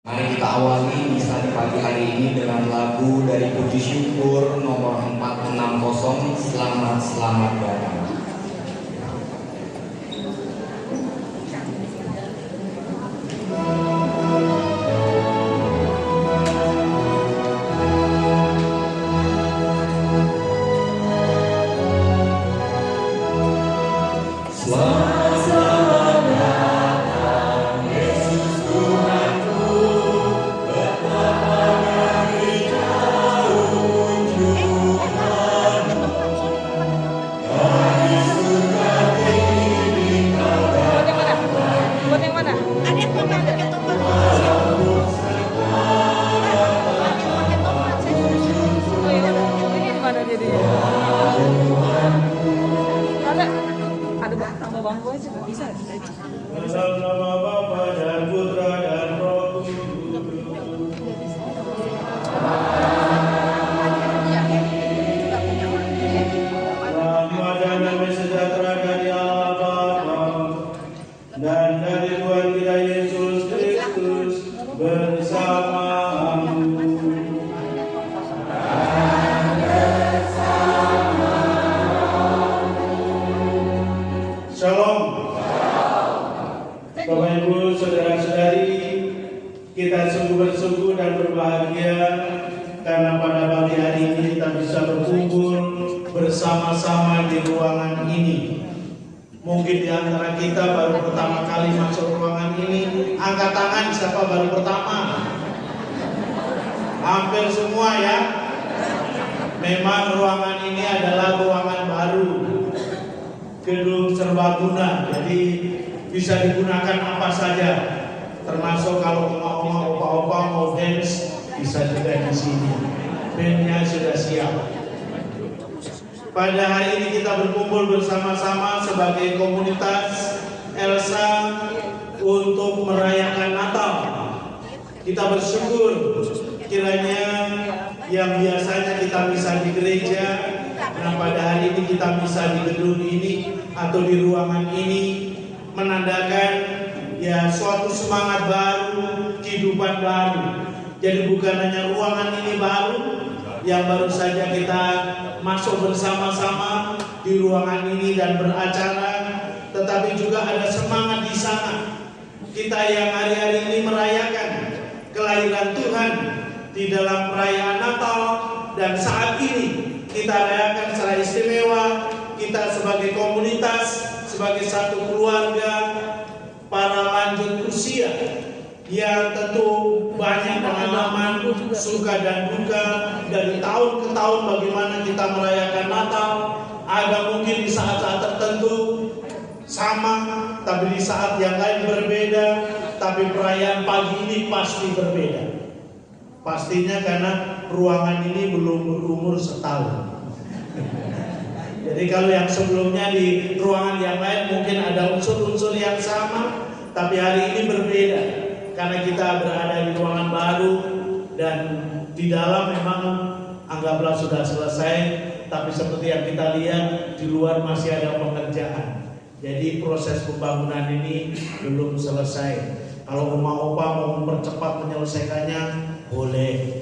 Mari kita awali misa di pagi hari ini dengan lagu dari Puji Syukur nomor 460, Selamat Selamat Datang. Dalam nama Bapa dan Putra dan Roh Kudus. Rahmat dan damai sejahtera dari Allah Bapa dan dari Tuhan kita Yesus Kristus bersamamu. Shalom. Bapak Ibu, saudara-saudari, kita sungguh bersyukur dan berbahagia karena pada pagi hari ini kita bisa berkumpul bersama-sama di ruangan ini. Mungkin di antara kita baru pertama kali masuk ruangan ini. Angkat tangan siapa baru pertama? Hampir semua ya. Memang ruangan ini adalah ruangan baru, gedung serbaguna, jadi bisa digunakan apa saja, termasuk kalau oma-oma, opa-opa mau dance bisa juga di sini. Bandnya sudah siap. Pada hari ini kita berkumpul bersama-sama sebagai komunitas Elsa untuk merayakan Natal. Kita bersyukur kiranya yang biasanya kita bisa di gereja, nah pada hari ini kita bisa di gedung ini atau di ruangan ini, menandakan ya suatu semangat baru, kehidupan baru. Jadi bukan hanya ruangan ini baru yang baru saja kita masuk bersama-sama di ruangan ini dan beracara, tetapi juga ada semangat di sana. Kita yang hari-hari ini merayakan kelahiran Tuhan di dalam perayaan Natal, dan saat ini kita rayakan secara istimewa. Kita sebagai komunitas, sebagai satu keluarga, para lanjut usia yang tentu banyak pengalaman suka dan duka dari tahun ke tahun bagaimana kita merayakan Natal. Ada mungkin di saat-saat tertentu sama, tapi di saat yang lain berbeda. Tapi perayaan pagi ini pasti berbeda. Pastinya karena ruangan ini belum berumur setahun. Jadi kalau yang sebelumnya di ruangan yang lain mungkin ada unsur-unsur yang sama, tapi hari ini berbeda karena kita berada di ruangan baru dan di dalam memang anggaplah sudah selesai, tapi seperti yang kita lihat di luar masih ada pengerjaan. Jadi proses pembangunan ini belum selesai. Kalau oma-opa mau mempercepat menyelesaikannya, boleh.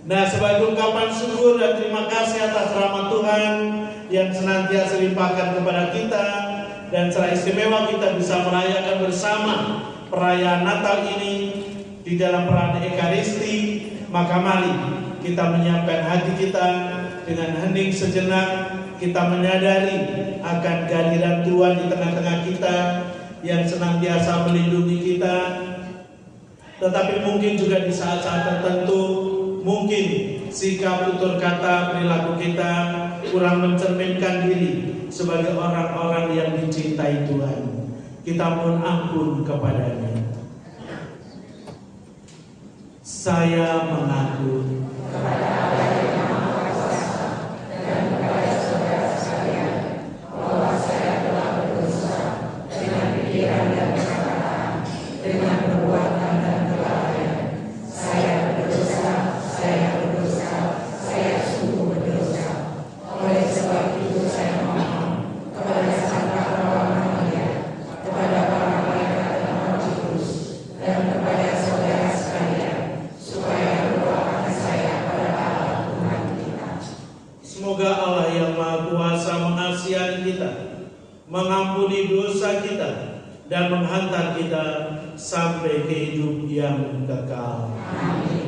Nah, sebagai ungkapan syukur dan terima kasih atas rahmat Tuhan yang senantiasa limpahkan kepada kita, dan secara istimewa kita bisa merayakan bersama perayaan Natal ini di dalam perayaan Ekaristi, maka mari kita menyiapkan hati kita dengan hening sejenak. Kita menyadari akan kehadiran Tuhan di tengah-tengah kita yang senantiasa melindungi kita, tetapi mungkin juga di saat-saat tertentu mungkin sikap, tutur kata, perilaku kita kurang mencerminkan diri sebagai orang-orang yang dicintai Tuhan. Kita mohon ampun kepadanya. Saya mengaku kepada Allah yang Maha Kuasa dan kepada saudara sekalian bahwa saya telah berdosa dengan pikiran dan perkataan, dengan perbuatan dan kelalaian. Saya berdosa, saya sungguh berdosa. Oleh sebab itu saya mohon kepada Sang Pahlawan Maria, kepada para malaikat dan Roh Kudus, dan kepada mengampuni dosa kita dan menghantar kita sampai ke hidup yang kekal. Amin.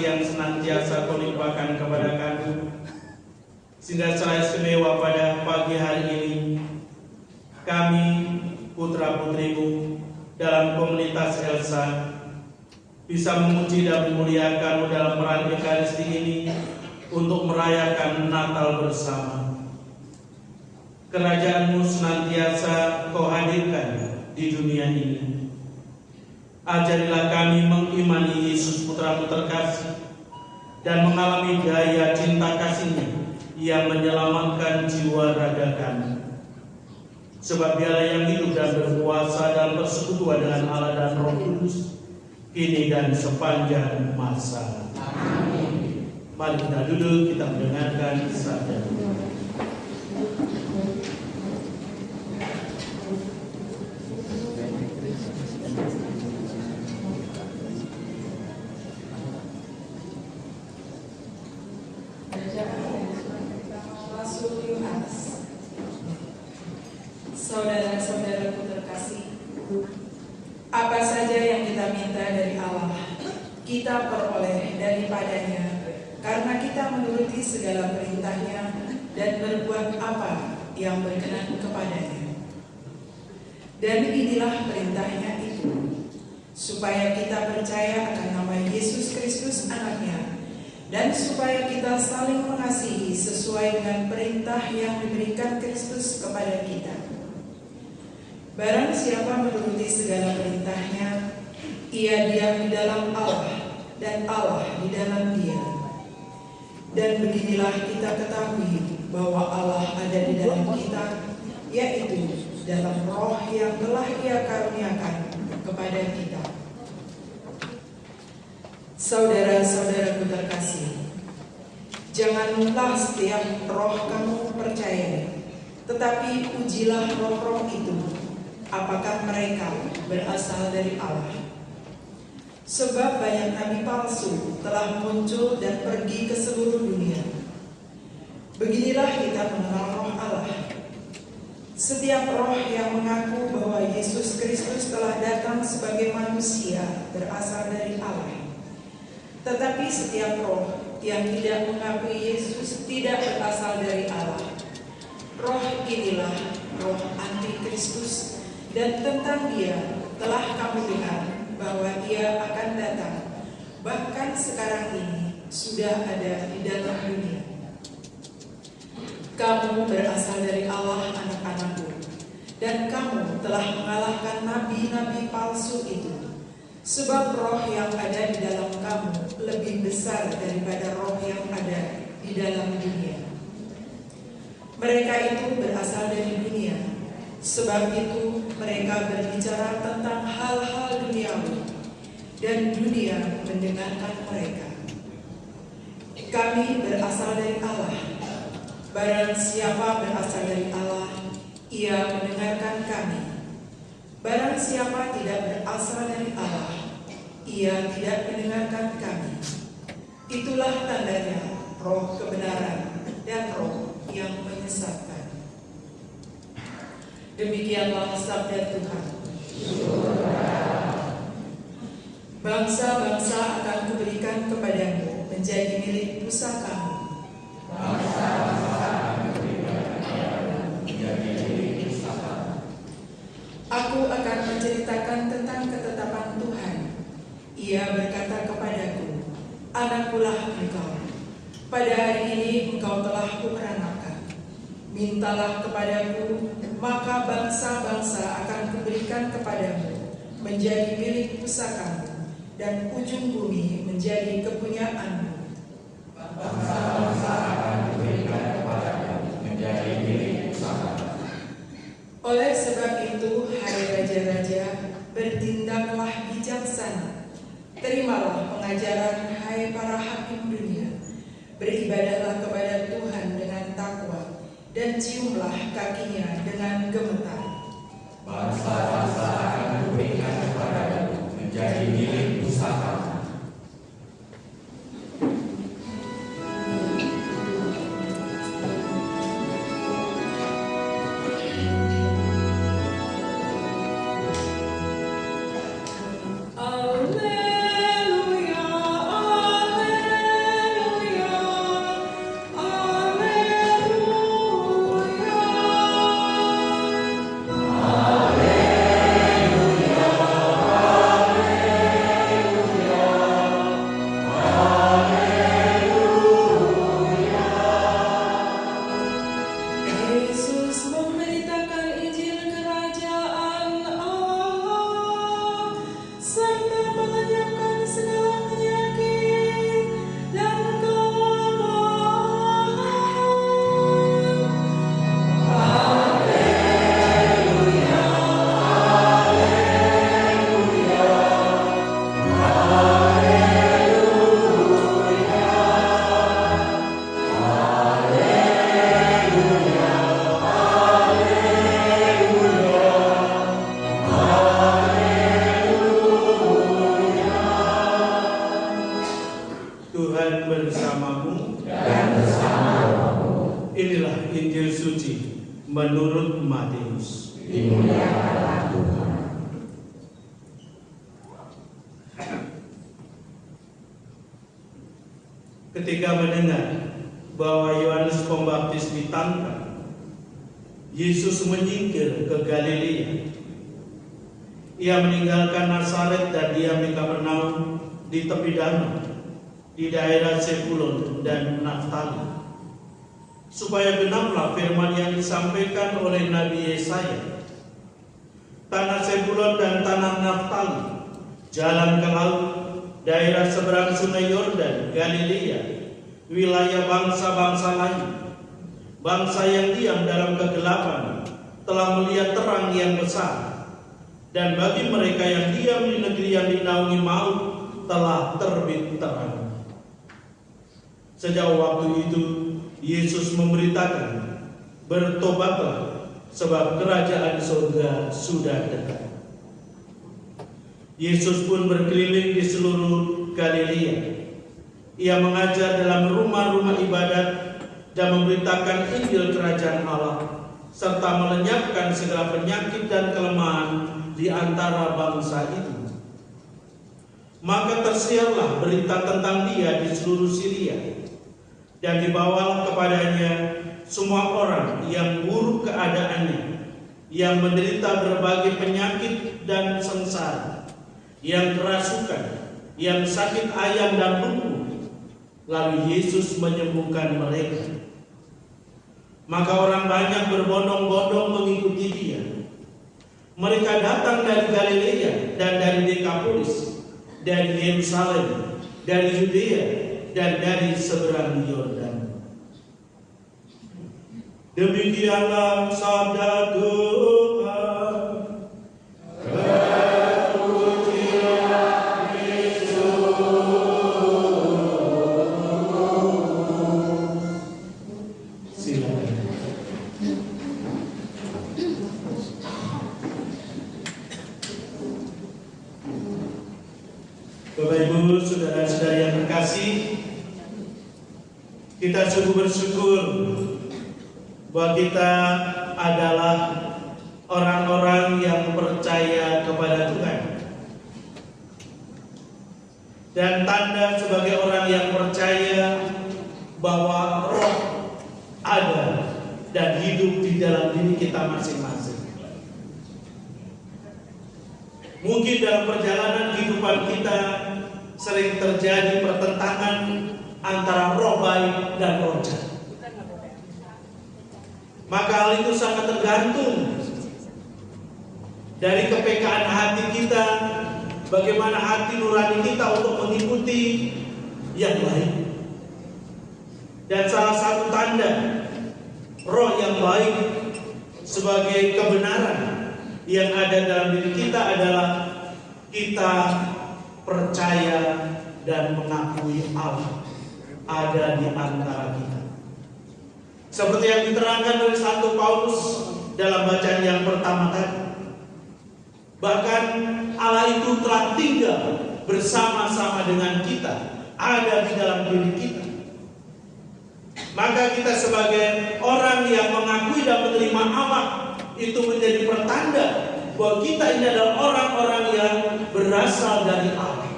yang senantiasa Kau limpahkan kepada kami, sehingga secara istimewa pada pagi hari ini kami putra-putrimu dalam komunitas Elsa bisa memuji dan memuliakan dalam peran Ekaristi ini untuk merayakan Natal bersama. Kerajaan-Mu senantiasa Kau hadirkan di dunia ini. Ajarilah kami mengimani Yesus Putra-Mu terkasih dan mengalami daya cinta kasih-Nya yang menyelamatkan jiwa raga kami. Sebab Dialah yang hidup dan berkuasa dalam persekutuan dengan Allah dan Roh Kudus, kini dan sepanjang masa. Amin. Mari kita duduk, kita mendengarkan sabda. Saudara-saudaraku terkasih, apa saja yang kita minta dari Allah, kita peroleh daripadanya, karena kita menuruti segala perintah-Nya dan berbuat apa yang berkenan kepadanya. Dan inilah perintah-Nya itu, supaya kita percaya akan nama Yesus Kristus Anaknya, dan supaya kita saling mengasihi sesuai dengan perintah yang diberikan Kristus kepada kita. Barang siapa menuruti segala perintah-Nya, ia diam di dalam Allah dan Allah di dalam dia. Dan beginilah kita ketahui bahwa Allah ada di dalam kita, yaitu dalam Roh yang telah Ia karuniakan kepada kita. Saudara-saudaraku terkasih, janganlah setiap roh kamu percaya, tetapi ujilah roh-roh itu, apakah mereka berasal dari Allah. Sebab banyak nabi palsu telah muncul dan pergi ke seluruh dunia. Beginilah kita mengenal roh Allah. Setiap roh yang mengaku bahwa Yesus Kristus telah datang sebagai manusia berasal dari Allah. Tetapi setiap roh yang tidak mengakui Yesus tidak berasal dari Allah. Roh inilah roh antikristus, dan tentang dia telah kamu dengar bahwa ia akan datang, bahkan sekarang ini sudah ada di dalam dunia. Kamu berasal dari Allah, anak-anakku, dan kamu telah mengalahkan nabi-nabi palsu itu, sebab roh yang ada di dalam kamu lebih besar daripada roh yang ada di dalam dunia. Mereka itu berasal dari dunia, sebab itu mereka berbicara tentang hal-hal duniawi, dan dunia mendengarkan mereka. Kami berasal dari Allah. Barang siapa berasal dari Allah, ia mendengarkan kami. Barang siapa tidak berasal dari Allah, ia tidak mendengarkan kami. Itulah tandanya roh kebenaran dan roh yang menyesatkan. Demikianlah sabda Tuhan. Bangsa-bangsa akan kuberikan kepadamu menjadi milik pusakamu. Aku akan menceritakan tentang ketetapan Tuhan. Ia berkata kepadaku, anakkulah engkau. Pada hari ini engkau telah kuperanakan. Mintalah kepadaku, maka bangsa-bangsa akan kuberikan kepadamu menjadi milik pusakamu, dan ujung bumi menjadi kepunyaanmu. Bangsa-bangsa akan kuberikan kepadamu menjadi milik pusakamu. Oleh sebab itu, hai raja-raja, bertindaklah bijaksana. Terimalah pengajaran, hai para hakim dunia. Beribadahlah kepada Tuhan dengan takwa, dan ciumlah kakinya dengan gemetar. Bangsa-bangsa akan kuberikan kepadamu menjadi milik pusakamu. Alleluia, alleluia. Inilah Injil suci menurut Matius. Dimuliakanlah Tuhan. Ketika mendengar bahwa Yohanes Pembaptis ditangkap, Yesus menyingkir ke Galilea. Ia meninggalkan Nazaret dan diam di Kapernaum di tepi danau, di daerah Zebulon dan Naftali, supaya genaplah firman yang disampaikan oleh Nabi Yesaya. Tanah Zebulon dan tanah Naftali, jalan ke laut, daerah seberang sungai Yordan, Galilea, wilayah bangsa-bangsa lain. Bangsa yang diam dalam kegelapan telah melihat terang yang besar, dan bagi mereka yang diam di negeri yang dinaungi maut telah terbit terang. Sejak waktu itu Yesus memberitakan, bertobatlah sebab kerajaan surga sudah dekat. Yesus pun berkeliling di seluruh Galilea. Ia mengajar dalam rumah-rumah ibadat dan memberitakan Injil kerajaan Allah, serta melenyapkan segala penyakit dan kelemahan di antara bangsa itu. Maka tersiarlah berita tentang dia di seluruh Syria, dan dibawalah kepadanya semua orang yang buruk keadaannya, yang menderita berbagai penyakit dan sengsara, yang kerasukan, yang sakit ayam dan lumpuh. Lalu Yesus menyembuhkan mereka. Maka orang banyak berbondong-bondong mengikuti dia. Mereka datang dari Galilea dan dari Dekapolis, dari Yerusalem, dari Yudea, dan dari seberang Yordan. Demikianlah sabda Tuhan. Bapak Ibu, saudara-saudari yang terkasih, kita sungguh bersyukur bahwa kita adalah orang-orang yang percaya kepada Tuhan. Dan tanda sebagai orang yang percaya bahwa Roh ada dan hidup di dalam diri kita masing-masing. Mungkin dalam perjalanan kehidupan kita sering terjadi pertentangan antara roh baik dan roh jahat. Maka hal itu sangat tergantung dari kepekaan hati kita, bagaimana hati nurani kita untuk mengikuti yang baik. Dan salah satu tanda roh yang baik sebagai kebenaran yang ada dalam diri kita adalah kita percaya dan mengakui Allah ada di antara kita. Seperti yang diterangkan oleh Santo Paulus dalam bacaan yang pertama tadi. Bahkan Allah itu telah tinggal bersama-sama dengan kita, ada di dalam diri kita. Maka kita sebagai orang yang mengakui dan menerima Allah, itu menjadi pertanda bahwa kita ini adalah orang-orang yang berasal dari Allah.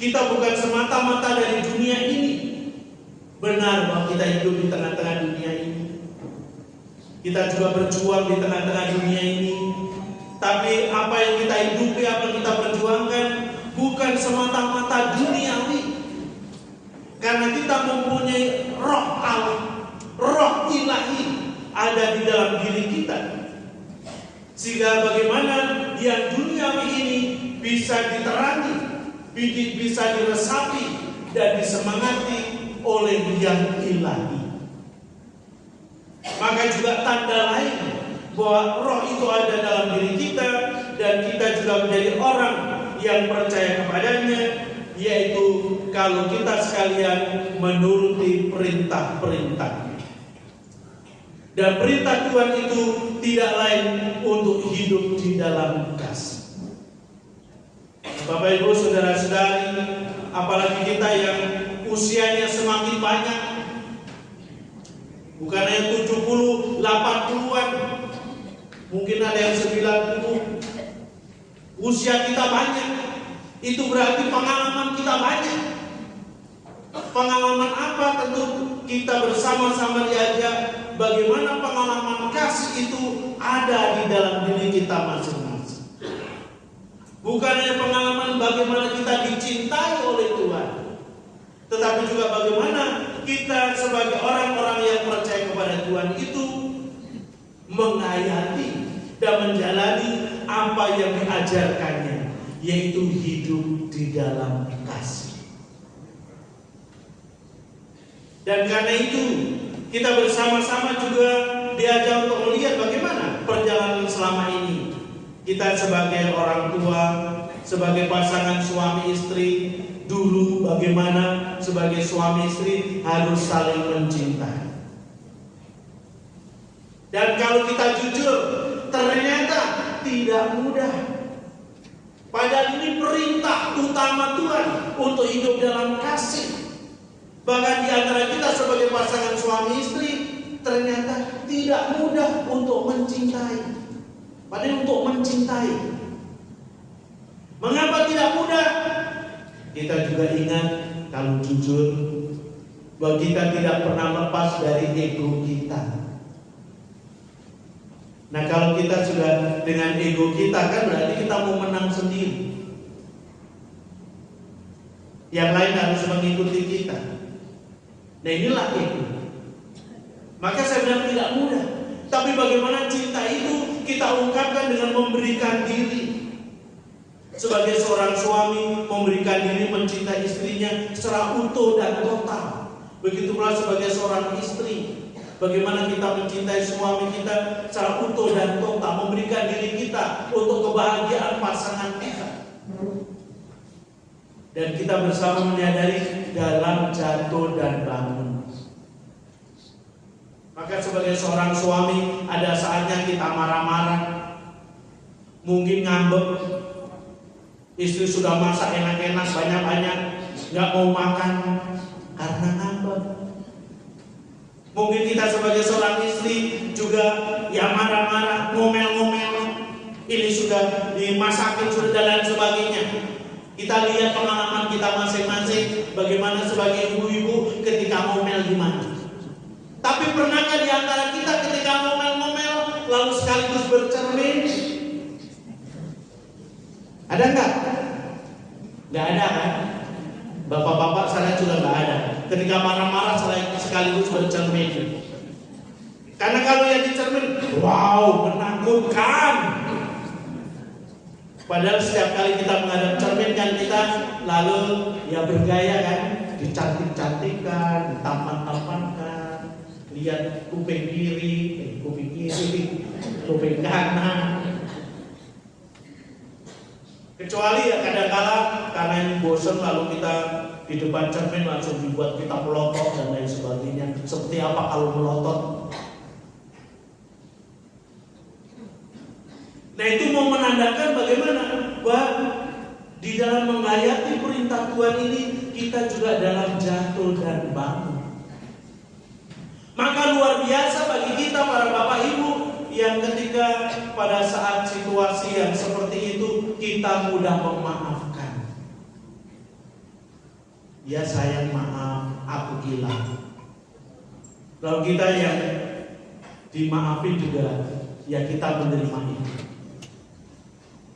Kita bukan semata-mata dari dunia ini. Benar bahwa kita hidup di tengah-tengah dunia ini. Kita juga berjuang di tengah-tengah dunia ini. Tapi apa yang kita hidupi, apa yang kita perjuangkan bukan semata-mata duniawi. Karena kita mempunyai roh Allah, roh ilahi ada di dalam diri kita. Sehingga bagaimana yang duniawi ini bisa diterangi, bisa diresapi dan disemangati oleh yang ilahi. Maka juga tanda lain bahwa roh itu ada dalam diri kita dan kita juga menjadi orang yang percaya kepadanya, yaitu kalau kita sekalian menuruti perintah-perintah. Dan perintah Tuhan itu tidak lain untuk hidup di dalam kasih. Bapak Ibu saudara-saudari, apalagi kita yang usianya semakin banyak, Bukan hanya 70, 80-an, mungkin ada yang 90. Usia kita banyak, itu berarti pengalaman kita banyak. Pengalaman apa? Tentu kita bersama-sama diajak bagaimana pengalaman kasih itu ada di dalam diri kita masing-masing. Bukan hanya pengalaman bagaimana kita dicintai oleh Tuhan, tetapi juga bagaimana kita sebagai orang-orang yang percaya kepada Tuhan itu menghayati dan menjalani apa yang diajarkannya, yaitu hidup di dalam kasih. Dan karena itu kita bersama-sama juga diajak untuk melihat bagaimana perjalanan selama ini. Kita sebagai orang tua, sebagai pasangan suami istri, dulu bagaimana sebagai suami istri harus saling mencintai. Dan kalau kita jujur, ternyata tidak mudah. Padahal ini perintah utama Tuhan untuk hidup dalam kasih. Bahkan di antara kita sebagai pasangan suami istri, ternyata tidak mudah untuk mencintai. Padahal untuk mencintai. Mengapa tidak mudah? Kita juga ingat, kalau jujur, bahwa kita tidak pernah lepas dari ego kita. Nah, kalau kita sudah dengan ego kita, kan berarti kita mau menang sendiri. Yang lain harus mengikuti kita. Nah, inilah ego. Maka saya bilang tidak mudah. Tapi bagaimana cinta itu kita ungkapkan dengan memberikan diri. Sebagai seorang suami, memberikan diri mencintai istrinya secara utuh dan total. Begitu pula sebagai seorang istri, bagaimana kita mencintai suami kita secara utuh dan total, memberikan diri kita untuk kebahagiaan pasangan kita. Dan kita bersama menyadari dalam jatuh dan bangun. Maka sebagai seorang suami, ada saatnya kita marah-marah, mungkin ngambek. Istri sudah masak enak-enak, banyak-banyak, nggak mau makan karena ngambek. Mungkin kita sebagai seorang istri juga ya marah-marah, ngomel-ngomel. Ini sudah dimasakin, sudah dan lain sebagainya. Kita lihat pengalaman kita masing-masing, bagaimana sebagai ibu-ibu ketika ngomel gimana. Tapi pernahkah di antara kita ketika ngomel-ngomel lalu sekaligus bercermin? Ada enggak? Enggak ada kan? Bapak-bapak saya juga enggak ada. Ketika marah-marah sekaligus bercermin. Karena kalau yang dicermin, wow, menakutkan. Padahal setiap kali kita menghadap cermin kan kita lalu ya bergaya kan, dicantik-cantikan, ditampan-tampankan, lihat kuping kiri, kuping kanan. Kecuali ya kadang-kala karena ini bosan lalu kita di depan cermin langsung dibuat kita melotot dan lain sebagainya. Seperti apa kalau melotot? Nah, itu mau menandakan bagaimana bahwa di dalam menghayati perintah Tuhan ini kita juga dalam jatuh dan bangun. Maka luar biasa bagi kita para bapak ibu yang ketika pada saat situasi yang seperti itu kita mudah memaafkan. Ya sayang, maaf, aku hilang. Lalu kita yang dimaafin juga ya kita menerima itu.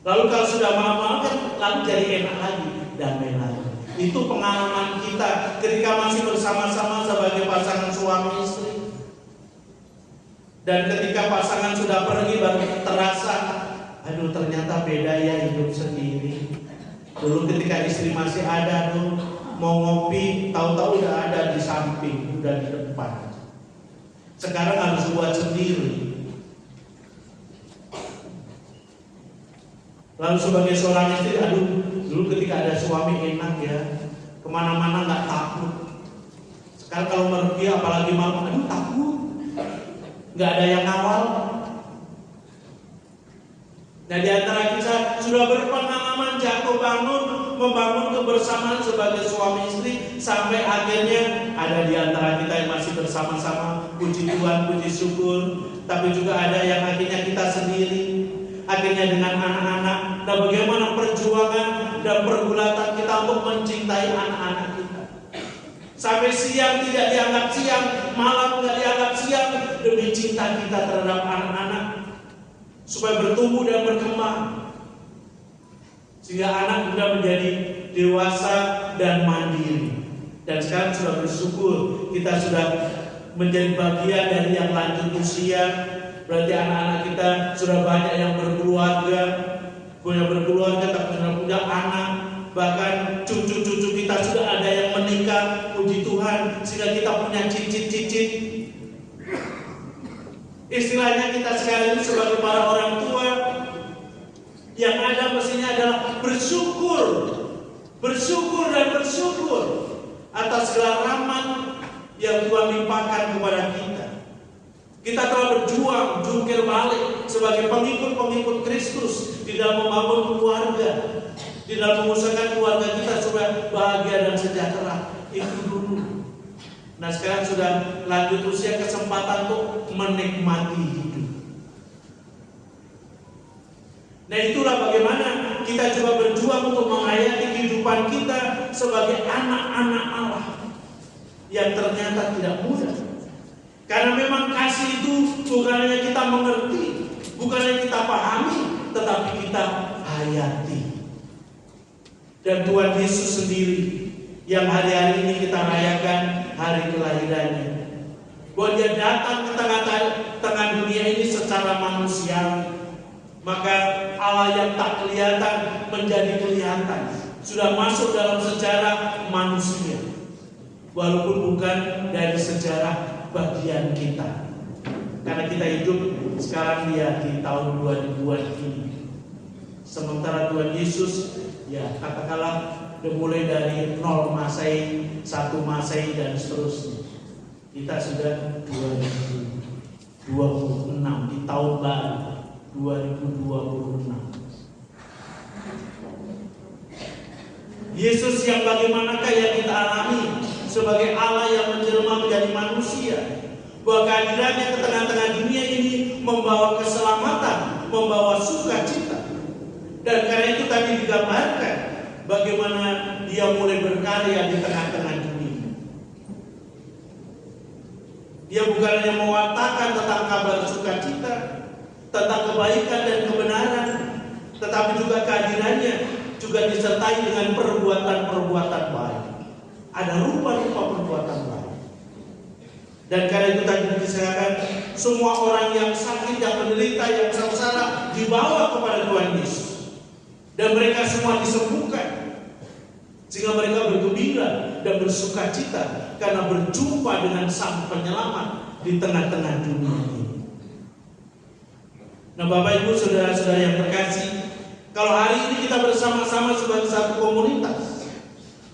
Lalu kalau sudah maaf-maafkan, lalu jadi enak lagi, damai lagi. Itu pengalaman kita ketika masih bersama-sama sebagai pasangan suami istri. Dan ketika pasangan sudah pergi baru terasa, aduh ternyata beda ya hidup sendiri. Dulu ketika istri masih ada tuh mau ngopi, tahu-tahu udah ada di samping, udah di depan. Sekarang harus buat sendiri. Lalu sebagai seorang istri, aduh dulu ketika ada suami enak ya, kemana-mana nggak takut. Sekarang kalau pergi apalagi malam, aduh takut. Nggak ada yang ngawal. Nah, di antara kita sudah berpengalaman jatuh bangun, membangun kebersamaan sebagai suami istri, sampai akhirnya ada di antara kita yang masih bersama-sama, puji Tuhan, puji syukur. Tapi juga ada yang akhirnya kita sendiri, akhirnya dengan anak-anak. Dan bagaimana perjuangan dan pergulatan kita untuk mencintai anak-anak kita. Sampai siang tidak dianggap siang, malam tidak dianggap siang, demi cinta kita terhadap anak-anak, supaya bertumbuh dan berkembang, sehingga anak sudah menjadi dewasa dan mandiri. Dan sekarang sudah bersyukur kita sudah menjadi bagian dari yang lanjut usia. Berarti anak-anak kita sudah banyak yang berkeluarga, tapi sudah punya anak. Bahkan cucu-cucu kita sudah ada yang menikah, puji Tuhan, sehingga kita punya cicit-cicit. Istilahnya kita sekarang ini sebagai para orang tua, yang ada mestinya adalah bersyukur dan bersyukur atas segala rahmat yang Tuhan limpahkan kepada kita. Kita telah berjuang jungkir balik sebagai pengikut-pengikut Kristus di dalam membangun keluarga, di dalam mengusahakan keluarga kita supaya bahagia dan sejahtera. Itu dulu. Nah, sekarang sudah lanjut usia, kesempatan untuk menikmati hidup. Nah, itulah bagaimana kita juga berjuang untuk menghayati kehidupan kita sebagai anak-anak Allah yang ternyata tidak mudah. Karena memang kasih itu bukan hanya kita mengerti, bukan hanya kita pahami, tetapi kita hayati. Dan Tuhan Yesus sendiri yang hari-hari ini kita rayakan hari kelahirannya, bahwa Dia datang ke tengah dunia ini secara manusiawi. Maka Allah yang tak kelihatan menjadi kelihatan, sudah masuk dalam sejarah manusia, walaupun bukan dari sejarah bagian kita. Karena kita hidup sekarang di tahun 2000-an ini. Sementara Tuhan Yesus, ya katakanlah mulai dari 0 Masehi, 1 Masehi dan seterusnya. Kita sudah 2026 di tahun baru 2026. Yesus yang bagaimanakah yang kita alami sebagai Allah yang menjelma menjadi manusia, bahwa kehadirannya ke tengah-tengah dunia ini membawa keselamatan, membawa sukacita. Dan karena itu tadi digambarkan bagaimana Dia mulai berkarya di tengah-tengah dunia. Dia bukan hanya mewartakan tentang kabar sukacita, tentang kebaikan dan kebenaran, tetapi juga kehadirannya juga disertai dengan perbuatan-perbuatan baik. Ada rupa-rupa perbuatan baik. Dan karena itu tadi dikisahkan, semua orang yang sakit, yang menderita, yang sengsara dibawa kepada Tuhan Yesus, dan mereka semua disembuhkan, sehingga mereka bergembira dan bersukacita karena berjumpa dengan Sang Penyelamat di tengah-tengah dunia ini. Nah, Bapak Ibu saudara-saudara yang terkasih, kalau hari ini kita bersama-sama sebagai satu komunitas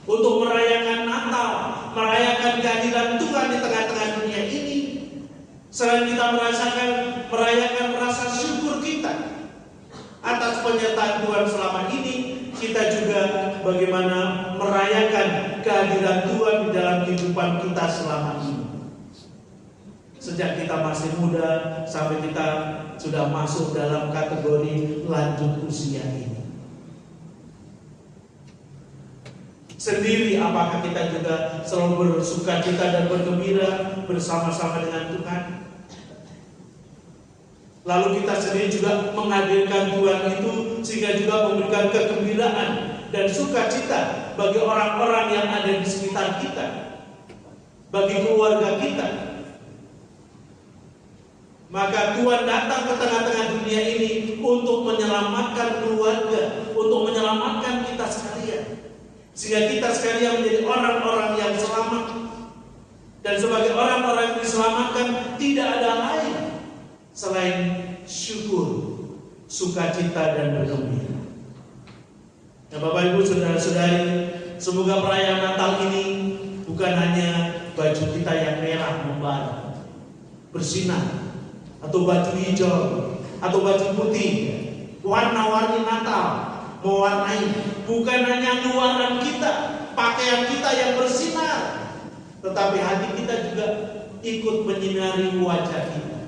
untuk merayakan Natal, merayakan kehadiran Tuhan di tengah-tengah dunia ini, selain kita merayakan rasa syukur kita atas penyertaan Tuhan selama ini, kita juga bagaimana merayakan kehadiran Tuhan di dalam kehidupan kita selama ini. Sejak kita masih muda sampai kita sudah masuk dalam kategori lanjut usia ini. Sendiri apakah kita juga selalu bersukacita dan bergembira bersama-sama dengan Tuhan? Lalu kita sendiri juga menghadirkan Tuhan itu sehingga juga memberikan kegembiraan dan sukacita bagi orang-orang yang ada di sekitar kita, bagi keluarga kita. Maka Tuhan datang ke tengah-tengah dunia ini untuk menyelamatkan keluarga, untuk menyelamatkan kita sekalian, sehingga kita sekalian menjadi orang-orang yang selamat. Dan sebagai orang-orang yang diselamatkan, tidak ada lain selain syukur, sukacita dan bergembira. Nah, Bapak Ibu saudara-saudari, semoga perayaan Natal ini bukan hanya baju kita yang merah membara, bersinar, atau baju hijau, atau baju putih, warna-warni Natal, mewarnai bukan hanya luaran kita, pakaian kita yang bersinar, tetapi hati kita juga ikut menyinari wajah kita.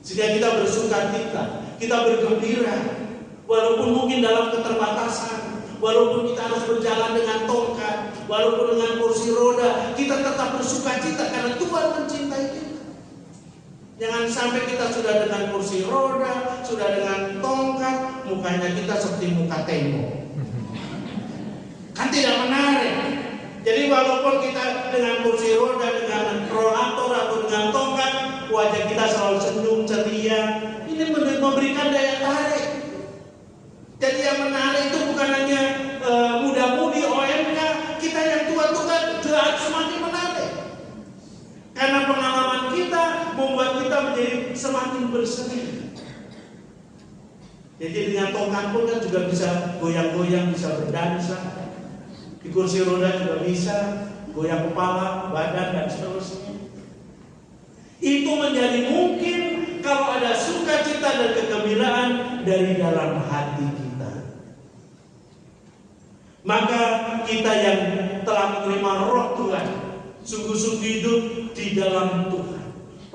Sehingga kita bersukacita, kita bergembira, walaupun mungkin dalam keterbatasan, walaupun kita harus berjalan dengan tongkat, walaupun dengan kursi roda, kita tetap bersukacita karena Tuhan mencintai kita. Jangan sampai kita sudah dengan kursi roda, sudah dengan tongkat, mukanya kita seperti muka tembok. Kan tidak menarik. Jadi walaupun kita dengan kursi roda, dengan rollator atau dengan tongkat, wajah kita selalu senyum, ceria, ini memberikan daya tarik. Jadi yang menarik itu bukan hanya muda-mudi OMK, kita yang tua-tua juga semakin menarik. Karena pengalaman kita membuat kita menjadi semakin berseri. Jadi dengan tongkat pun kan juga bisa goyang-goyang, bisa berdansa. Di kursi roda juga bisa goyang kepala, badan, dan seterusnya. Itu menjadi mungkin kalau ada sukacita dan kegembiraan dari dalam hati kita. Maka kita yang telah menerima Roh Tuhan sungguh-sungguh hidup di dalam Tuhan.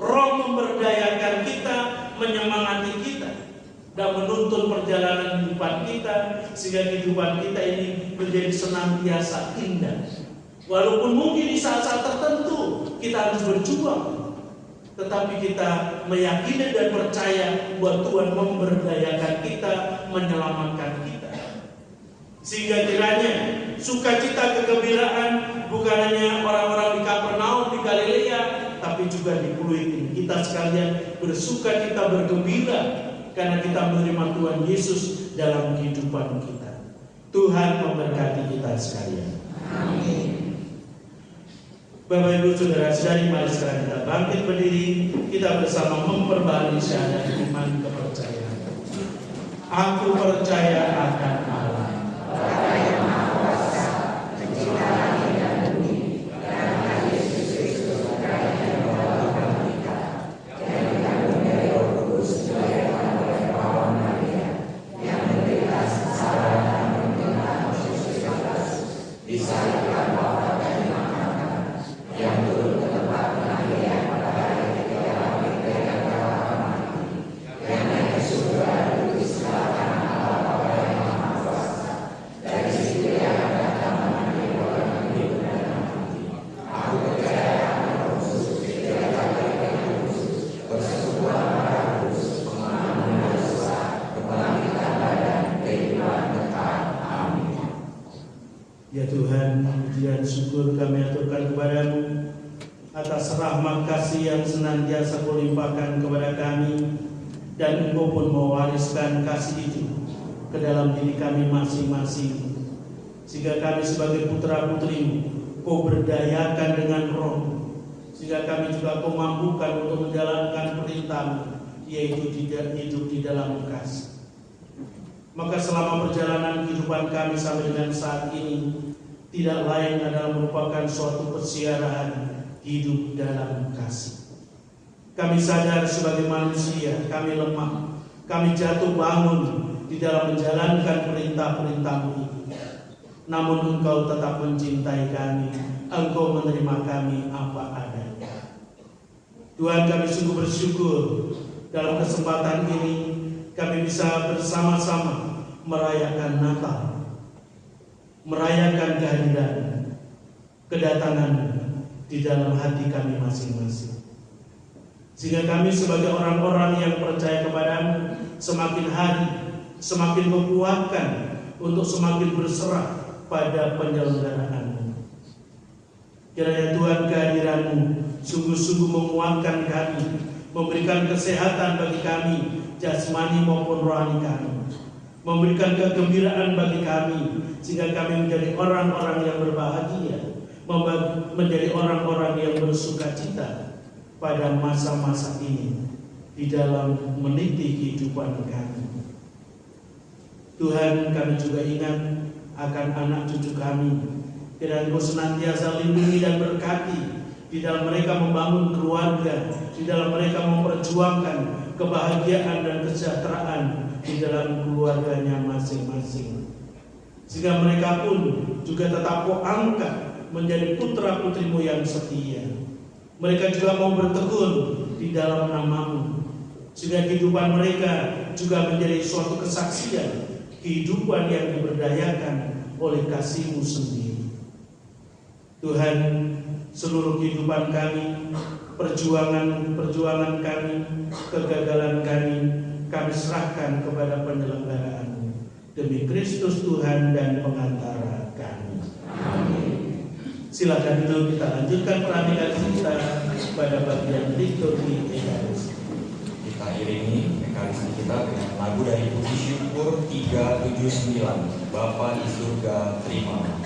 Roh memberdayakan kita, menyemangati kita, dan menuntun perjalanan kehidupan kita, sehingga kehidupan kita ini menjadi senantiasa indah. Walaupun mungkin di saat-saat tertentu kita harus berjuang, tetapi kita meyakini dan percaya bahwa Tuhan memberdayakan kita, menyelamatkan kita. Sehingga kiranya sukacita kegembiraan bukan hanya orang-orang di Kapernaum, di Galilea, tapi juga di Pluit. Kita sekalian bersukacita, bergembira karena kita menerima Tuhan Yesus dalam kehidupan kita. Tuhan memberkati kita sekalian. Amin. Bapak Ibu Saudara-saudari, mari sekarang kita bangkit berdiri, kita bersama memperbarui syahadat iman kepercayaan. Aku percaya akan Allah, Bapa yang Maha Kuasa, Pencipta langit dan bumi, dan akan Yesus Kristus, Putra-Nya yang membawa kita, yang dikandung dari Roh Kudus, dilahirkan oleh perawan Maria, yang menderita sengsara dan menderita Yesus Kristus, disalibkan Bapa dan dimakamkan, yang turun ke tempat penantian pada hari ketiga bangkit dari antara orang mati, yang naik ke surga duduk di sebelah kanan Allah Bapa yang Maha Kuasa. Dari situ Dia akan datang memanggil orang yang hidup dan yang mati. Aku percaya akan Roh Kudus, digerakkan dari Roh Kudus, persekutuan para kudus, pengampunan dosa, kebangkitan badan, kehidupan kekal. Amin. Ya Tuhan, puji dan syukur kami aturkan kepadamu atas rahmat kasih yang senantiasa Kau limpahkan kepada kami, dan Engkau pun mewariskan kasih itu ke dalam diri kami masing-masing, sehingga kami sebagai putra-putrimu Kau berdayakan dengan Roh, sehingga kami juga Kau mampukan untuk menjalankan perintah-Mu, yaitu hidup di dalam kasih. Maka selama perjalanan kehidupan kami sampai dengan saat ini, tidak lain adalah merupakan suatu persiaran hidup dalam kasih. Kami sadar sebagai manusia, kami lemah, kami jatuh bangun di dalam menjalankan perintah-perintah-Mu itu. Namun Engkau tetap mencintai kami, Engkau menerima kami apa adanya. Tuhan, kami sungguh bersyukur dalam kesempatan ini kami bisa bersama-sama merayakan Natal, merayakan kehadiran, kedatangan di dalam hati kami masing-masing. Sehingga kami sebagai orang-orang yang percaya kepadamu semakin hari semakin menguatkan untuk semakin berserah pada penyelenggaraan-Mu. Kiranya Tuhan kehadiran-Mu sungguh-sungguh menguatkan kami, memberikan kesehatan bagi kami, jasmani maupun rohani kami, memberikan kegembiraan bagi kami, sehingga kami menjadi orang-orang yang berbahagia, menjadi orang-orang yang bersukacita pada masa-masa ini di dalam meniti kehidupan kami. Tuhan, kami juga ingat akan anak cucu kami, kiranya Engkau senantiasa lindungi dan berkati di dalam mereka membangun keluarga, di dalam mereka memperjuangkan kebahagiaan dan kesejahteraan di dalam keluarganya masing-masing. sehingga mereka pun juga tetap kau angkat menjadi putra-putrimu yang setia. Mereka juga mau bertekun di dalam nama-Mu, sehingga kehidupan mereka juga menjadi suatu kesaksian, kehidupan yang diberdayakan oleh kasih-Mu sendiri. Tuhan, seluruh kehidupan kami, perjuangan kami, kegagalan kami serahkan kepada penyelenggaraan-Mu. Demi Kristus Tuhan dan pengantara kami. Amin. Silakan dulu kita lanjutkan pernikahan kita pada bagian liturgi Ekaristi. Kita iringi Ekaristi kita dengan lagu dari Puji Syukur 379, Bapa di surga terimalah.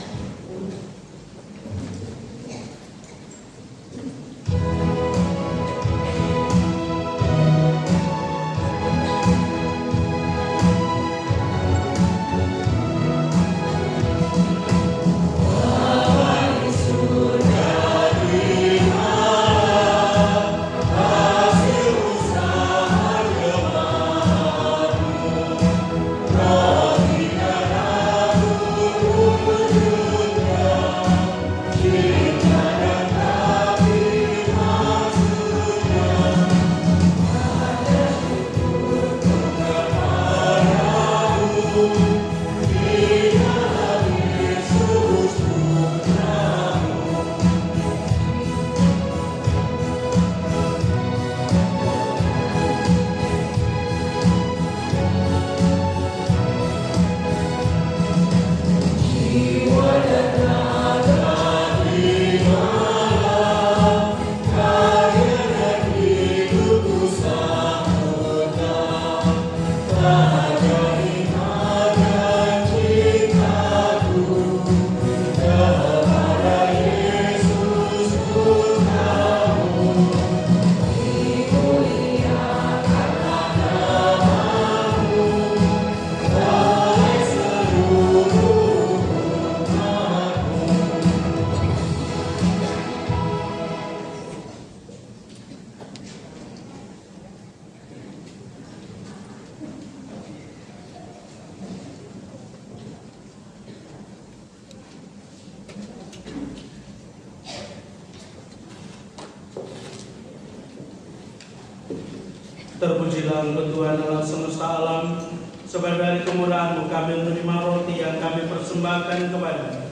Terpujilah Engkau Tuhan Allah semesta alam, sebab dari kemurahan-Mu kami menerima roti yang kami persembahkan kepada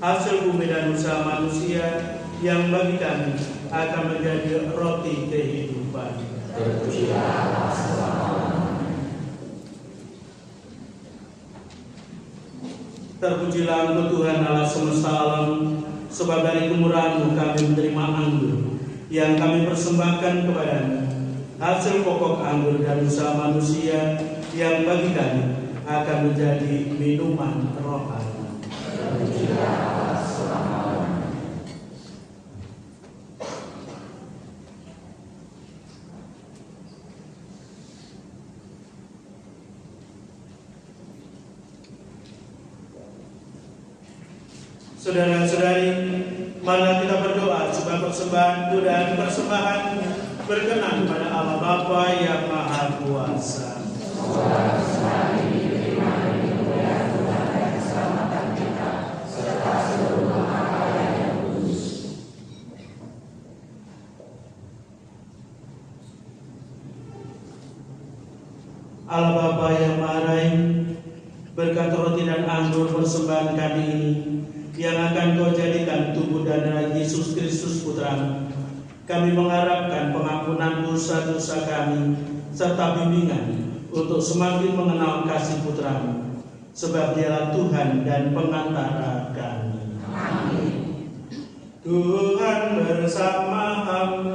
hasil bumi dan usaha manusia, yang bagi kami akan menjadi roti kehidupan. Terpujilah Allah selama-lamanya. Terpujilah Engkau Tuhan Allah semesta alam, sebab dari kemurahan-Mu kami menerima anggur yang kami persembahkan kepada-Mu, hasil pokok anggur dan usaha manusia, yang bagi kami akan menjadi minuman rohani. Terpujilah Allah selama-lamanya. Saudara-saudari, marilah kita berdoa supaya persembahan dan persembahan berkenan pada Allah Bapa yang Maha Kuasa. Allah Bapa yang Maha Rahim, berkat roti dan anggur persembahan kami ini, yang akan Kau jadikan tubuh dan darah Yesus Kristus Putra-Mu, kami mengharapkan pengampunan dosa-dosa kami serta bimbingan untuk semakin mengenal kasih Putra-Mu, sebab Dialah Tuhan dan pengantara kami. Amin. Tuhan bersama-Mu.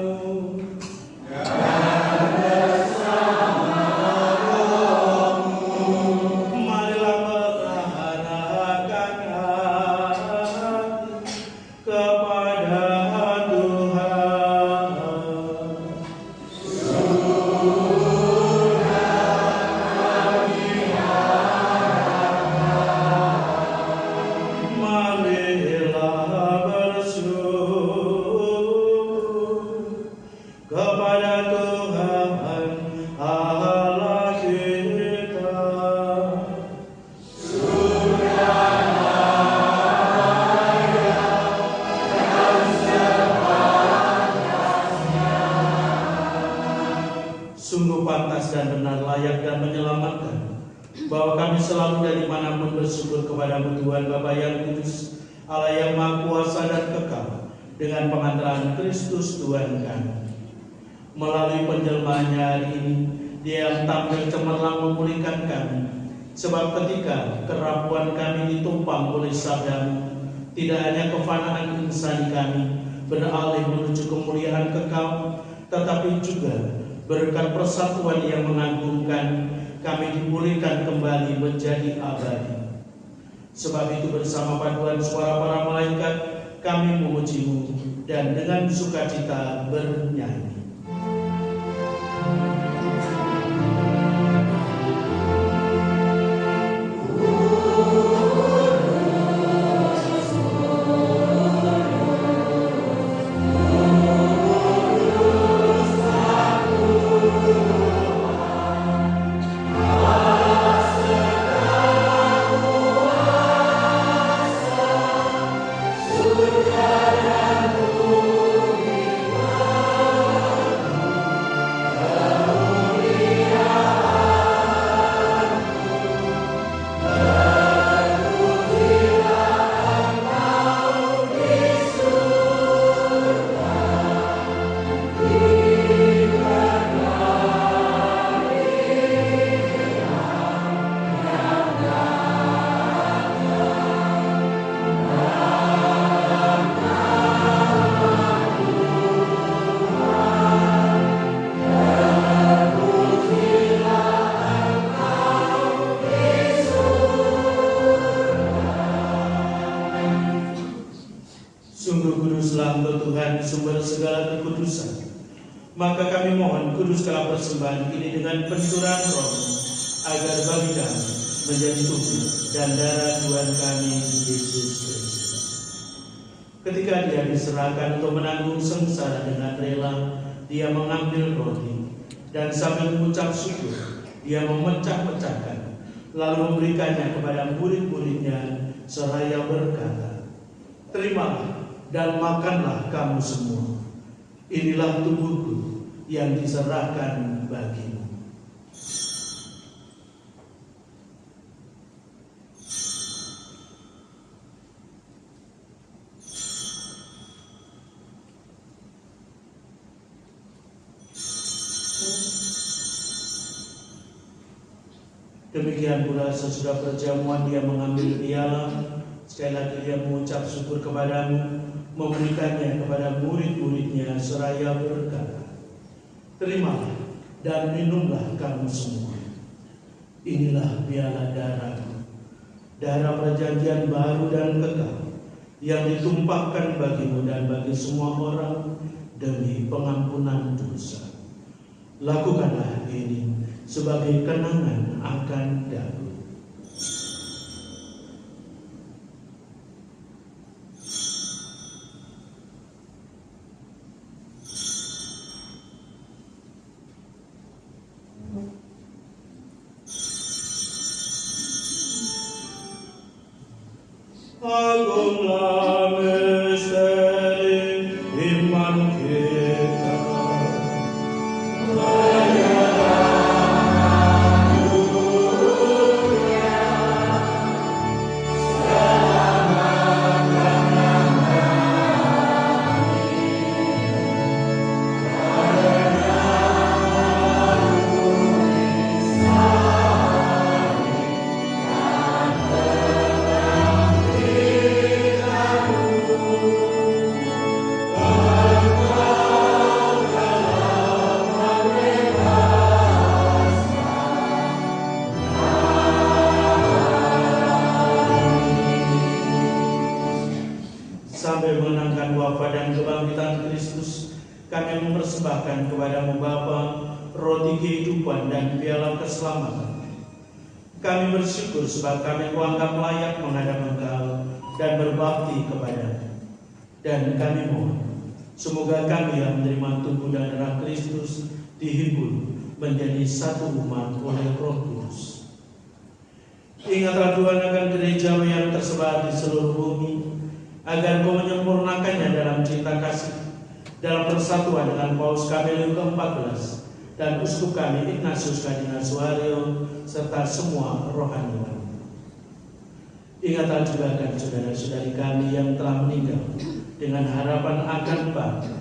Surga Sungguh pantas dan benar, layak dan menyelamatkan, bahwa kami selalu dan dimanapun bersyukur kepada-Mu Tuhan Bapa yang kudus, Allah yang Maha Kuasa dan kekal, dengan pengantaran Kristus Tuhan kami. Melalui penjelmaannya hari ini, Dia yang tampil cemerlang memulihkan kami, sebab ketika kerapuan kami ditumpang oleh sabda-Mu, tidak hanya kefanaan insani kami beralih menuju kemuliaan kekal, tetapi juga berkat persatuan yang mengagumkan, kami dipulihkan kembali menjadi abadi. Sebab itu bersama paduan suara para malaikat, kami memuji-Mu dan dengan sukacita bernyanyi. Sumber segala kekudusan, maka kami mohon kuduskanlah persembahan ini dengan pencurahan Roh, agar bagi kami menjadi tubuh dan darah Tuhan kami Yesus Kristus. Ketika Dia diserahkan untuk menanggung sengsara dengan rela, Dia mengambil roti dan sambil mengucap syukur, Dia memecah-pecahkan, lalu memberikannya kepada murid-muridnya seraya berkata, "Terimalah dan makanlah kamu semua. Inilah tubuhku yang diserahkan bagimu." Demikian pula sesudah perjamuan Dia mengambil piala, sekali lagi Dia mengucap syukur kepadamu, memberikannya kepada murid-muridnya seraya berkata, "Terimalah dan minumlah kamu semua. Inilah piala darahku, darah perjanjian baru dan kekal, yang ditumpahkan bagimu dan bagi semua orang demi pengampunan dosa. Lakukanlah ini sebagai kenangan akan aku." Agunglah misteri iman kita. Sampai mengenangkan wafat dan kebangkitan Kristus, kami mempersembahkan kepadamu Bapa roti kehidupan dan piala keselamatan. Kami bersyukur sebab kami kuanggap layak menghadap Engkau dan berbakti kepada-Mu. Dan kami mohon, semoga kami yang menerima tubuh dan darah Kristus dihibur menjadi satu umat oleh Roh Kudus. Ingatlah Tuhan akan gereja-Mu yang tersebar di seluruh bumi, agar Kau menyempurnakannya dalam cinta kasih, dalam persatuan dengan Paus kami yang ke-14, dan Uskup kami Ignatius Kardinal Suharyo, serta semua rohaniwan. Ingatlah juga akan saudara-saudari kami yang telah meninggal dengan harapan akan bangkit,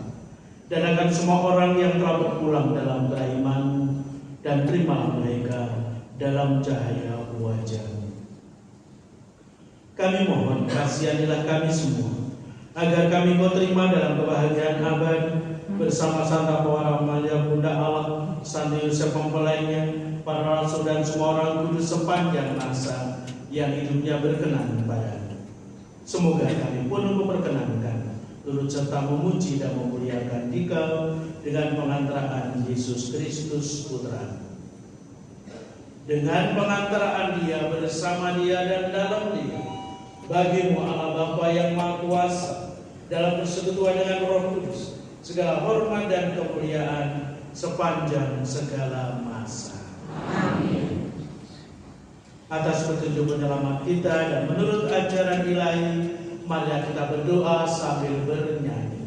dan akan semua orang yang telah berpulang dalam keiman, dan terimalah mereka dalam cahaya wajah-Mu. Kami mohon kasihanilah kami semua, agar kami Kau terima dalam kebahagiaan abadi bersama Santa Clara Maria Bunda Allah, Santo Yosef mempelainya, para rasul dan semua orang kudus sepanjang masa yang hidupnya berkenan kepada-Mu. Semoga kami pun memperkenankan turut serta memuji dan memuliakan Dikau dengan pengantaraan Yesus Kristus Putra. Dengan pengantaraan Dia, bersama Dia dan dalam Dia, bagi-Mu Allah Bapa yang Maha Kuasa, dalam persekutuan dengan Roh Kudus, segala hormat dan kemuliaan sepanjang segala masa. Amin. Atas petunjuk penyelamat kita dan menurut ajaran ilahi, mari kita berdoa sambil bernyanyi.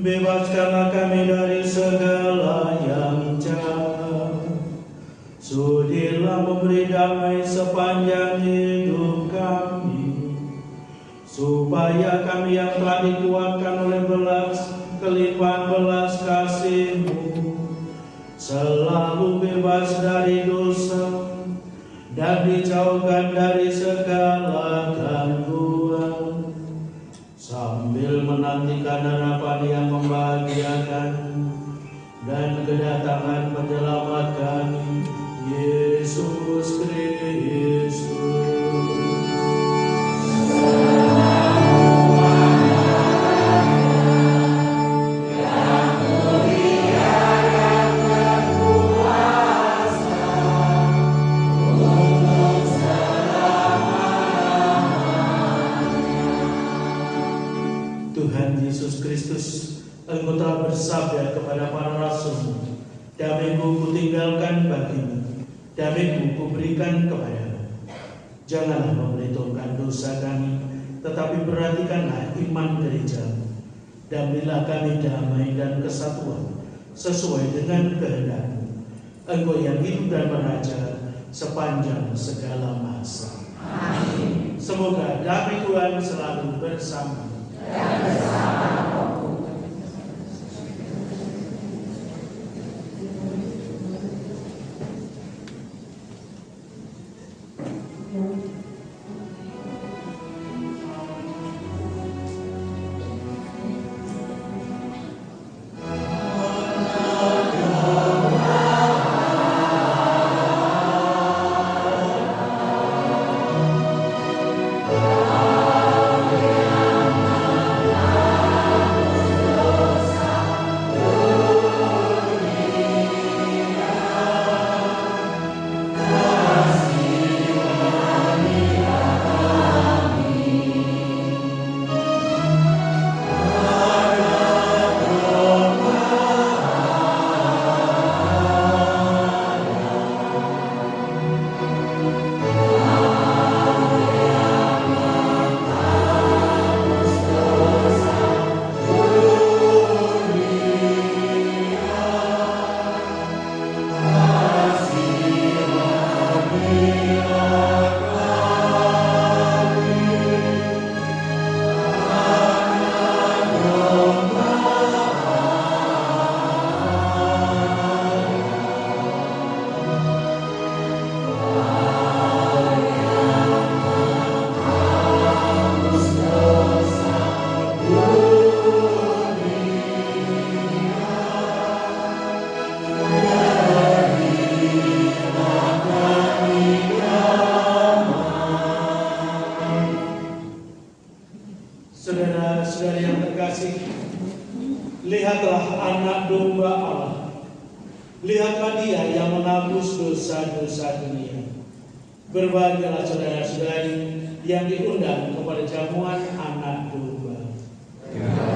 bebaskanlah kami dari segala yang jahat. Sudilah memberi damai sepanjang hidup kami, supaya kami yang telah dikuatkan oleh kelimpahan belas kasih-Mu selalu bebas dari dosa dan dijauhkan dari segala gangguan, sambil menantikan harapan yang membahagiakan dan kedatangan penyelamat kami, Yesus Kristus. Tuhan Yesus Kristus, Engkau telah bersabda kepada para rasul, damai-Ku kutinggalkan bagimu, damai-Ku kuberikan kepadamu. Janganlah memperhitungkan dosa kami, tetapi perhatikanlah iman gereja-Mu. Dan berilah kami damai dan kesatuan sesuai dengan kehendak-Mu, Engkau yang hidup dan beraja sepanjang segala masa. Amin. Semoga damai Tuhan selalu bersama Dan bersama rohmu. Amin. Berbahagialah saudara-saudari yang diundang kepada jamuan anak domba. Engkau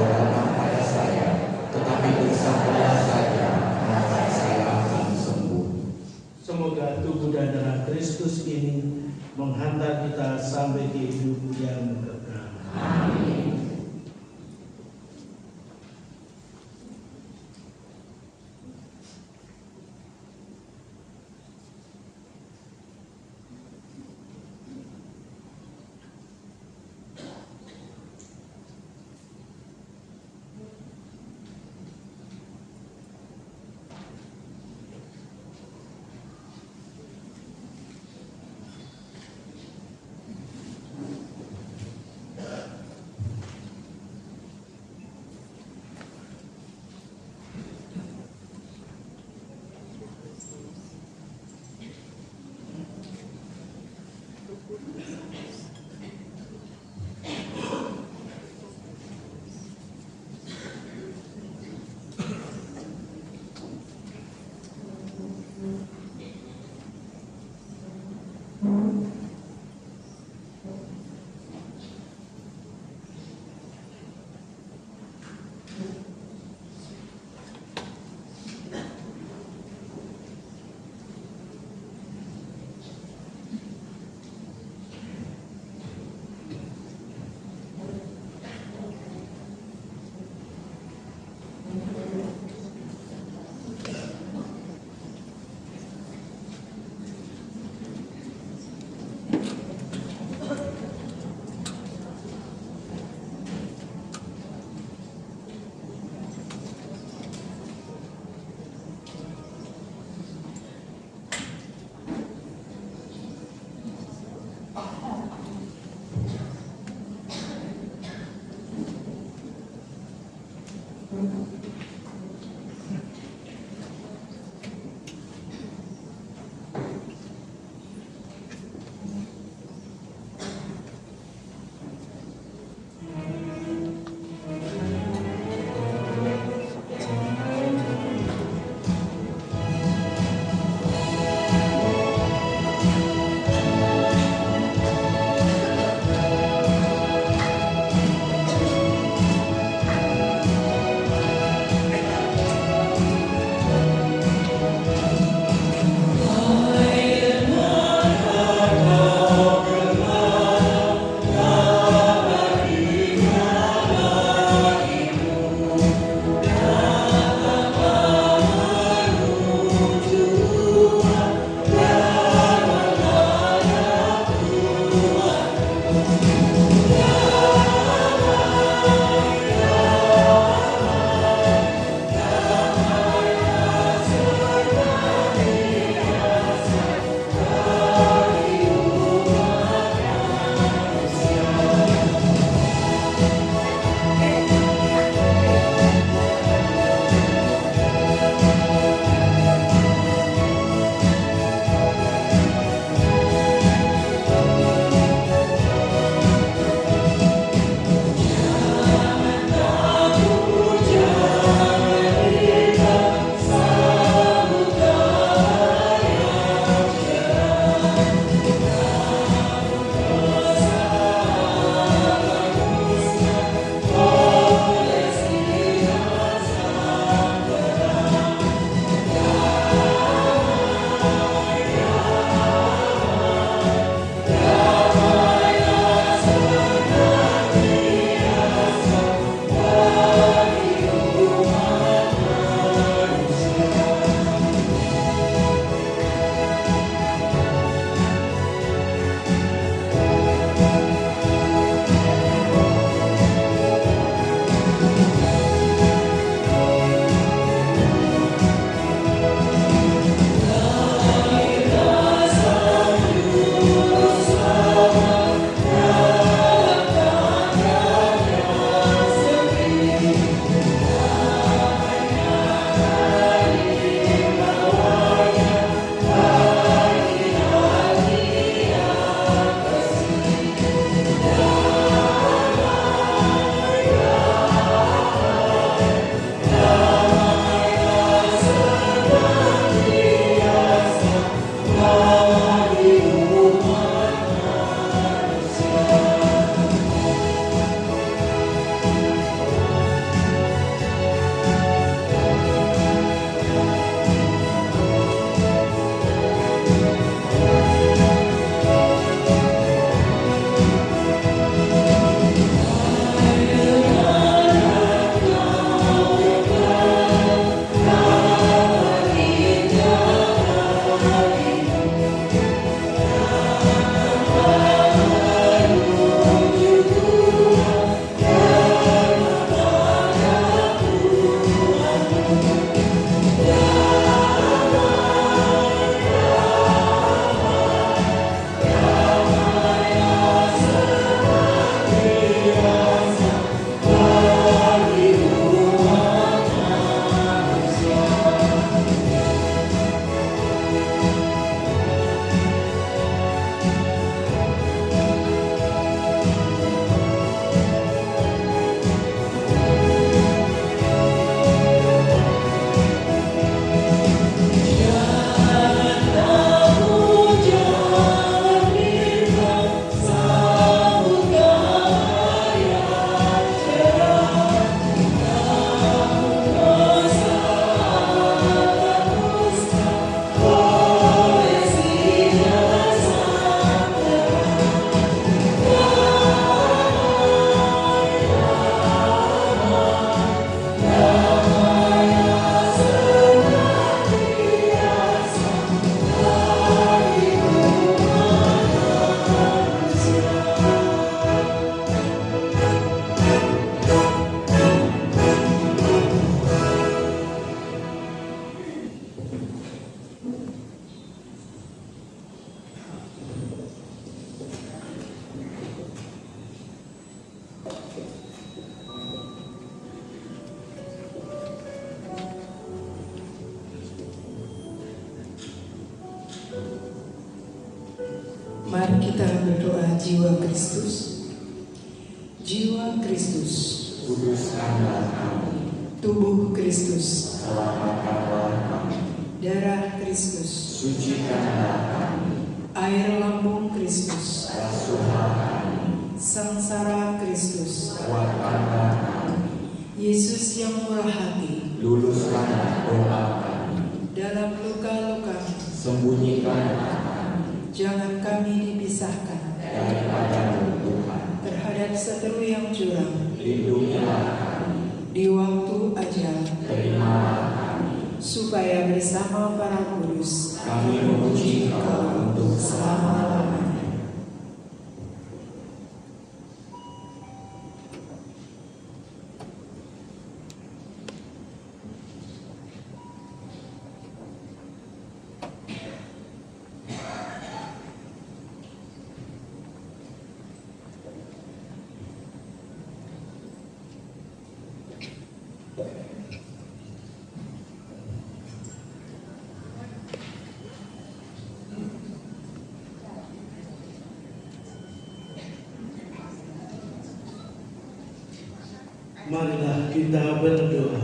datang pada saya, tetapi bersabarlah saja, maka saya akan sembuh. Semoga tubuh dan darah Kristus ini menghantar kita sampai ke hidup yang kekal. Amin. Mari kita berdoa jiwa Kristus. Jiwa Kristus, kuduskanlah kami, tubuh Kristus, selamatkanlah kami, darah Kristus, sucikanlah kami, air lambung Kristus, basuhlah kami, sangsara Kristus, kuatkanlah kami, Yesus yang murah hati, luluskanlah doa kami, dalam luka-luka sembunyikanlah jangan kami dipisahkan daripada Tuhan, terhadap seteru yang curang. lindungilah kami, Di waktu ajal, terimalah kami, supaya bersama para kudus kami memuji Engkau untuk selama-lamanya. Marilah kita berdoa.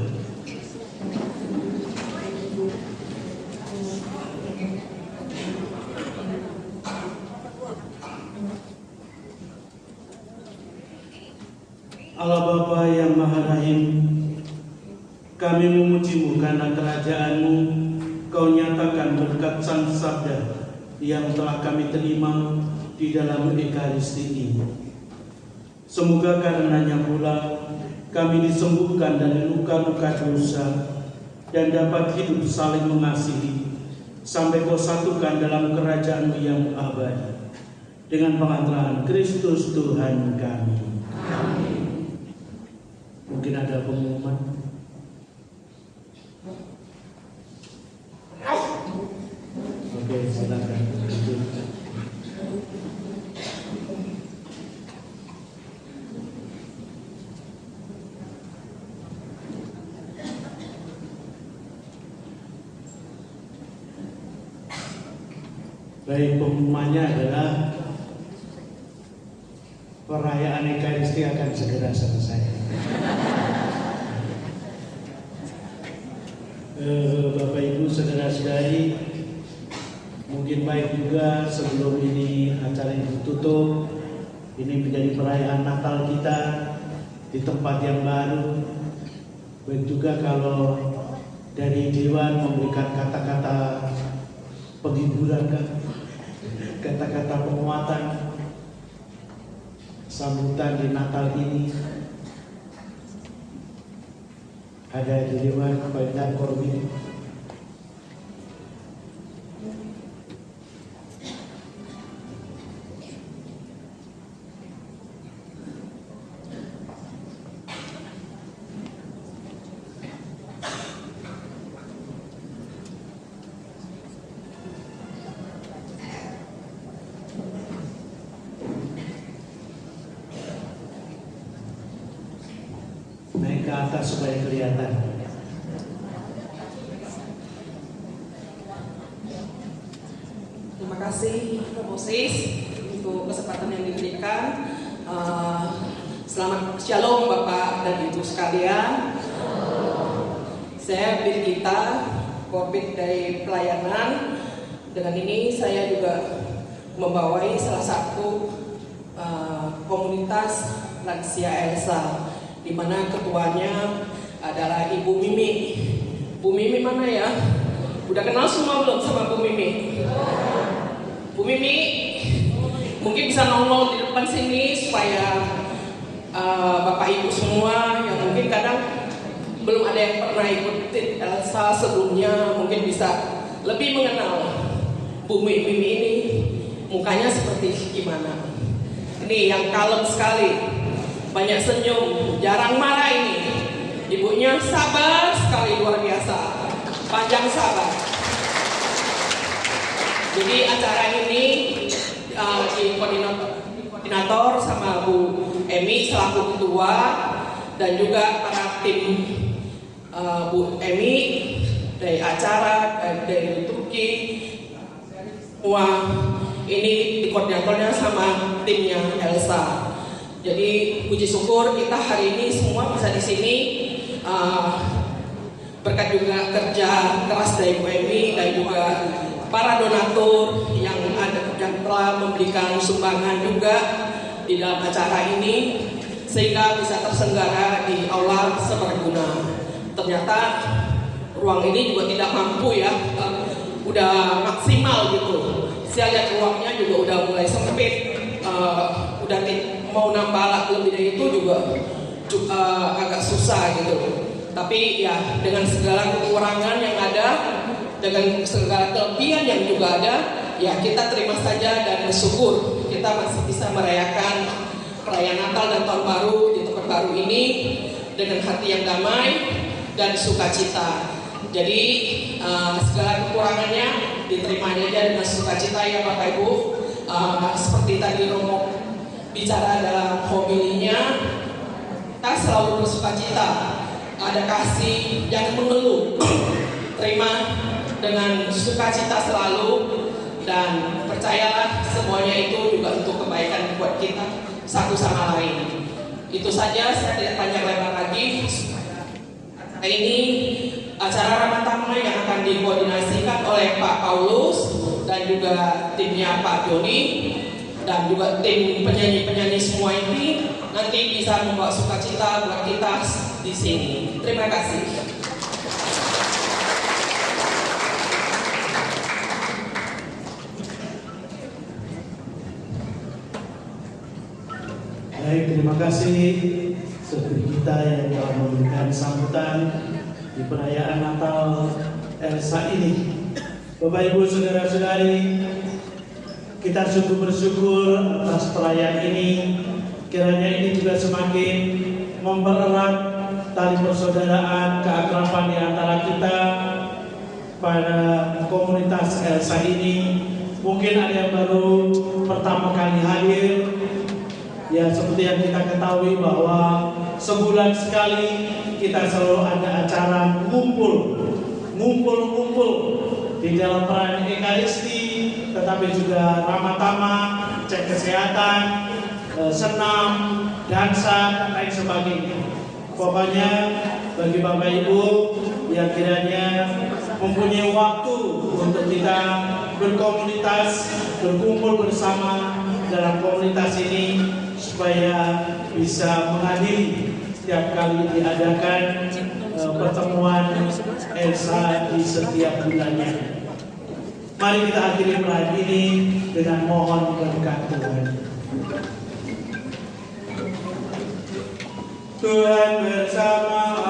Allah Bapa yang Maha Rahim, kami memuji-Mu karena kerajaan-Mu Kau nyatakan berkat Sang Sabda yang telah kami terima di dalam Ekaristi ini. Semoga karenanya pula kami disembuhkan dari luka-luka dosa dan dapat hidup saling mengasihi sampai Kau satukan dalam kerajaan-Mu yang abadi dengan pengantaran Kristus Tuhan kami. Amin. Mungkin ada pengumuman. Oke, silakan. Baik, pengumumannya adalah perayaan Ekaristi akan segera selesai. Bapak Ibu saudara-saudari, Mungkin baik juga sebelum ini acara ini ditutup, ini menjadi perayaan Natal kita di tempat yang baru. Baik juga kalau dari Dewan memberikan kata-kata penghiburan, kata-kata penguatan sambutan di Natal ini. Ada di Dewan Pak Dan Korbin. Naik ke atas supaya kelihatan. Terima kasih Mosis untuk kesempatan yang diberikan. Selamat Shalom Bapak dan Ibu sekalian. Saya Birgita, Korbit dari pelayanan. Dengan ini saya juga membawai salah satu komunitas lansia Elsa, di mana ketuanya adalah Ibu Mimi. Bu Mimi mana ya? Udah kenal semua belum sama Bu Mimi? Bu Mimi mungkin bisa nongol di depan sini supaya Bapak Ibu semua yang mungkin kadang belum ada yang pernah ikutin Elsa sebelumnya mungkin bisa lebih mengenal Bu Mimi ini, mukanya seperti gimana. Ini yang kalem sekali, banyak senyum, jarang marah ini. Ibunya sabar sekali, luar biasa, panjang sabar. Jadi acara ini di koordinator sama Bu Emi selaku ketua, dan juga para tim Bu Emi dari acara, dari Turki, semua ini di koordinatornya sama timnya Elsa. Jadi puji syukur kita hari ini semua bisa di sini berkat juga kerja keras dari Bu Emi dan juga para donatur yang telah memberikan sumbangan juga di dalam acara ini sehingga bisa terselenggara di aula seberguna. Ternyata ruang ini juga tidak mampu ya, udah maksimal gitu. Saya lihat ruangnya juga udah mulai sempit, udah mau nambah lebih dari itu juga agak susah gitu. Tapi ya dengan segala kekurangan yang ada, dengan segala kelebihan yang juga ada, ya kita terima saja dan bersyukur kita masih bisa merayakan perayaan Natal dan Tahun Baru di tempat baru ini dengan hati yang damai dan sukacita. Jadi segala kekurangannya diterima aja dengan sukacita ya Bapak Ibu. Seperti tadi Romo bicara dalam homilinya, kita selalu bersukacita, ada kasih yang mengeluh, terima dengan sukacita selalu, dan percayalah semuanya itu juga untuk kebaikan buat kita satu sama lain. Itu saja, saya tidak panjang lebar lagi. Ini acara ramah tamah yang akan dikoordinasikan oleh Pak Paulus dan juga timnya Pak Joni dan juga tim penyanyi-penyanyi semua ini nanti bisa membawa sukacita buat kita di sini. Terima kasih. Baik, terima kasih seperti kita yang telah memberikan sambutan di perayaan Natal Elsa ini. Bapak Ibu saudara-saudari, kita sungguh bersyukur atas perayaan ini. Kiranya ini juga semakin mempererat tali persaudaraan, keakraban di antara kita pada komunitas Elsa ini. Mungkin ada yang baru pertama kali hadir. Ya, seperti yang kita ketahui bahwa sebulan sekali kita selalu ada acara ngumpul di dalam perayaan Ekaristi, tetapi juga ramah tamah, cek kesehatan, senam, dansa, dan lain sebagainya. Pokoknya bagi Bapak Ibu yang kiranya mempunyai waktu untuk kita berkomunitas, berkumpul bersama dalam komunitas ini supaya bisa menghadiri setiap kali diadakan pertemuan Elsa di setiap bulannya. Mari kita akhiri perayaan ini dengan mohon berkat Tuhan. Tuhan bersama